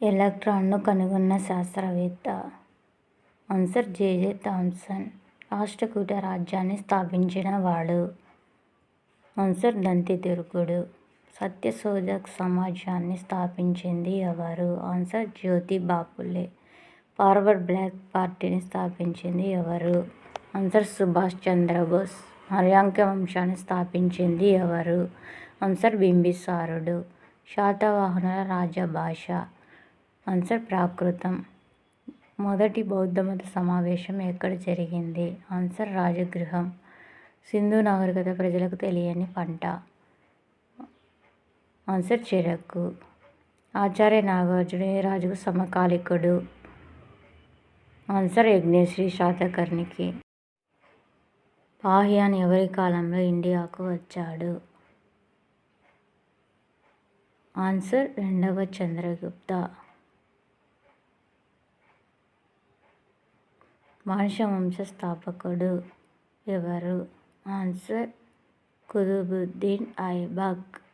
ఎలక్ట్రాన్ను కనుగొన్న శాస్త్రవేత్త. Answer జెజె Thomson. Rashtrakuta రాజ్యాన్ని స్థాపించిన వాడు. ఆన్సర్ దంతిదుర్గుడు. సత్యశోధక్ సమాజాన్ని స్థాపించింది ఎవరు? ఆన్సర్ జ్యోతిబా ఫులే. ఫార్వర్డ్ బ్లాక్ పార్టీని స్థాపించింది ఎవరు? ఆన్సర్ సుభాష్ చంద్రబోస్. హర్యానా వంశాన్ని స్థాపించింది ఎవరు? ఆన్సర్ బింబిసారుడు. శాతవాహనుల రాజభాష. ఆన్సర్ ప్రాకృతం. మొదటి బౌద్ధమత సమావేశం ఎక్కడ జరిగింది? ఆన్సర్ రాజగృహం. సింధు నాగరికత ప్రజలకు తెలియని పంట. ఆన్సర్ చెరకు. ఆచార్య నాగార్జున ఏ రాజుకు సమకాలికుడు? ఆన్సర్ యజ్ఞశ్రీ శాతకర్ణికి. పాహియన్ ఎవరి కాలంలో ఇండియాకు వచ్చాడు? ఆన్సర్ రెండవ చంద్రగుప్త. మాన్ష వంశ స్థాపకుడు ఎవరు? ఆన్సర్ కుతుబుద్దీన్ ఐబక్.